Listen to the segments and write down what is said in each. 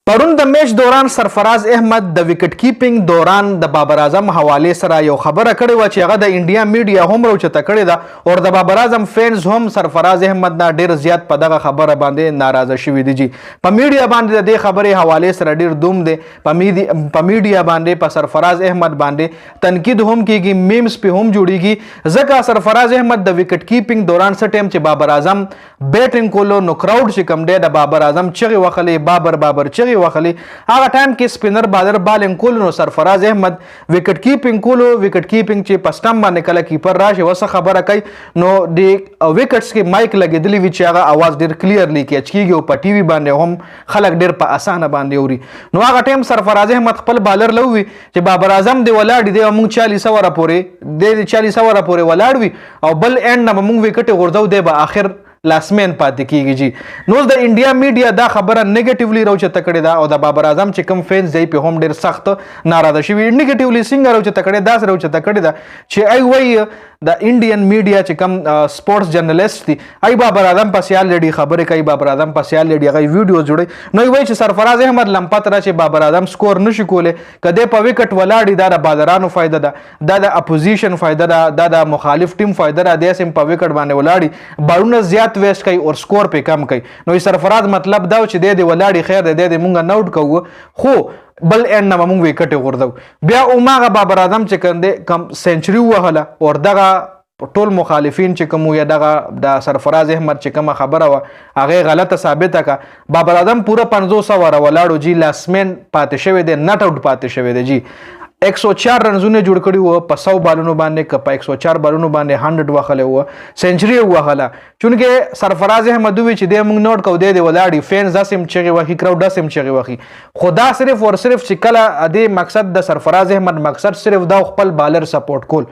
پرون د میچ دوران سرفراز احمد د وکټ کیپینګ دوران د بابر اعظم حواله سره یو خبره کړې و چې هغه د انډیا میډیا هم راوچته کړې ده او د بابر اعظم فینز هم سرفراز احمد نه ډیر زیات په دغه خبره باندې ناراضه شوي دي. په میډیا باندې د خبرې حواله سره ډیر دوم دي. په میډیا باندې په سرفراز احمد باندې تنقید هم کیږي، میمز په هم جوړیږي، ځکه سرفراز احمد د وکټ کیپینګ دوران څه ټیم چې بابر اعظم بیټینګ کولو نو کراود چې کم دی د بابر اعظم چغې وخلې بابر چغې وخلی هغه ټایم کې سپینر بادر بالینګ کول نو سرفراز احمد وکټ کیپینګ کولو. وکټ کیپینګ چې پسټم باندې کله کیپر راشي وسه خبره کوي نو د وکټس کې مایک لګیدلی وی چې هغه आवाज ډیر کلیرلی کیچ کیږي او په ټي وي باندې هم خلک ډیر په اسانه باندې اوري. نو هغه ټایم سرفراز احمد خپل بالر لوي چې بابر اعظم دی ولاړ دی موږ 40 اوره پورې د 40 اوره پورې ولاړ وي او بل اند نه موږ وکټ غورځو دی به اخر لاسمن پاتې کیږي جی. نو د انډیا میډیا دا خبره نیگیټیولی راوچته کړې ده او د بابر اعظم چې کوم فینز دی په هم ډیر سخت ناراضه شوي. نیگیټیولی څنګه راوچته کړې دا سره راوچته کړې ده چې ای وای د انډین میډیا چې کوم سپورتس جرنالیست دي ای بابر اعظم په سیال لډي خبرې کوي، بابر اعظم په سیال لډي هغه ویډیو جوړي نو وای چې سرفراز احمد لمپت را چې بابر اعظم سکور نشي کوله کده په وکټ ولاړی دا د بازارانو فائدہ ده، دا د اپوزیشن فائدہ ده، دا د مخالف ټیم فائدہ ده، د سیم په وکټ باندې ولاړی بارونه زیات ویسټ کوي او سکور په کم کوي. نو سرفراز مطلب دا چې د ولاړی خیر د مونږه نوٹ کوو خو بل اند نه مونږ وکټ غورځو بیا او ماغه بابر اعظم چې کنده کم سنچري وهله او دغه ټول مخالفین چې کوم یا دغه د سرفراز احمد چې کوم خبره و هغه غلطه ثابته کا. بابر اعظم پورا 500 ور ولاړو جی لاسمن پاتې شوی دی، نټ اوټ پاتې شوی دی جی. 104 رنزونه جوړ کړي وو په 100 بالونو باندې که په 104 بالونو باندې 100 وخله وو سنچري وهله چونکه سرفراز احمد وی چې د موږ نوٹ کو دی ولاړی فینز داسم چغي وخی کراود داسم چغي وخی خدا صرف اور صرف چې کله د مقصد د سرفراز احمد مقصد صرف دا خپل بالر سپورټ کول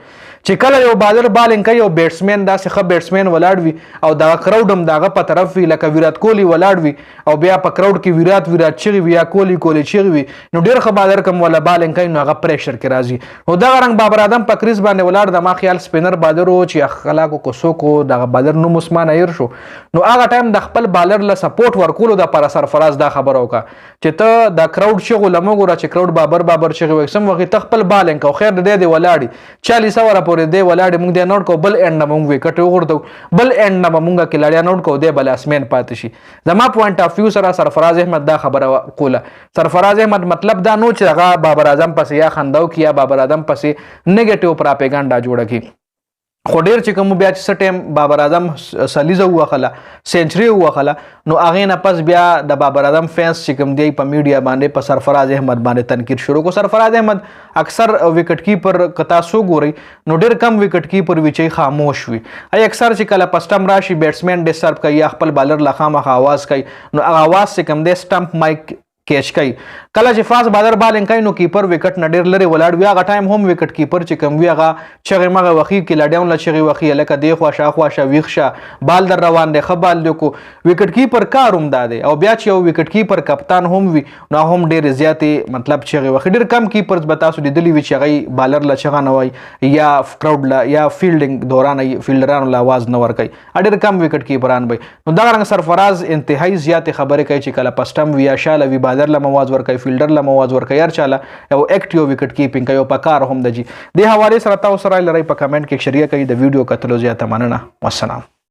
چې کله یو بالر بالینګ کوي او بیټسمن داسې ښه بیټسمن ولاړ وي او دا کراود هم دغه په طرف وي لکه ویرات کوهلی ولاړ وي او بیا په کراود کې ویرات چغي وي یا کوهلی چغي وي نو ډیر ښه بالر کوم ولا بالینګ کوي نو هغه پریشر کې راځي. نو دغه رنګ بابر اعظم په کریز باندې ولاړ د ما خیال سپینر بالر او چې اخلاقو کو سوکو دغه بالر نو مسمان ایر شو نو هغه ټایم د خپل بالر له سپورټ ورکولو د پر سرفراز دا خبر وکا چې ته د کراود شغل لمغه چې کراود بابر چغي وکسم وخت خپل بالینګ او خیر د ولاړی 40 اوره پورې دی ولاړ موږ د نوٹ کو بل اند نه موږ وکټ وګورځو بل اند نه موږ کې لړیا نوٹ کو دی بل اسمن پاتې شي. زما پوینټ اف ویو سره سرفراز احمد دا خبره کوله. سرفراز احمد مطلب دا نو چې هغه بابر اعظم پسې یا خنداو کیا بابر اعظم پسې نیگیټیو پراپګاندا جوړه کی خو ډیر چې کوم بیا چې ټیم بابر اعظم سلیزه وخله سنچري وخله نو هغه نه پس بیا د بابر اعظم فینس چې کوم دی په میډیا باندې په سرفراز احمد باندې تنقید شروع کو. سرفراز احمد اکثر وکټ کیپر کتا سو ګوري نو ډیر کم وکټ کیپر وی چې خاموش وي ای اکثر چې کله پسټم راشي بیټسمن ډیسټرب کوي یا خپل بالر لخامه आवाज کوي نو هغه आवाज چې کوم دی سټمپ مایک کیچ کوي کله چې فاست بالر بالینګ کوي نو کیپر وکټ نه ډیر لري ولاړ وی هغه ټایم هم وکټ کیپر چې کوم وی هغه چغه مغه وخی کې لډاون لا چغه وخی لکه دی خواشه ویښه بال در روان دی خبال دی کو وکټ کیپر کاروم داده او بیا چې یو وکټ کیپر کپتان هم وی نو هم ډیر زیاتې مطلب چغه وخی ډیر کم کیپرز بتاسو لیدلی وی چې غي بالر لا چغه نه وای یا کراود لا یا فیلډینګ دوران فیلډرانو لا आवाज نه ور کوي ډیر کم وکټ کیپران وي. نو دا رنګ سرفراز انتهایی زیاتې خبره کوي چې کله پسټم وی یا شاله وی بالر له مواز ور کوي فیلډر له مواز ور کوي هر چاله یو اکټیو وکټ کیپینګ کوي په کار هم د جی د حواله سره تاسو سره لري په کمنټ کې شریک کړئ د ویډیو کتلو زیاته مننه. والسلام.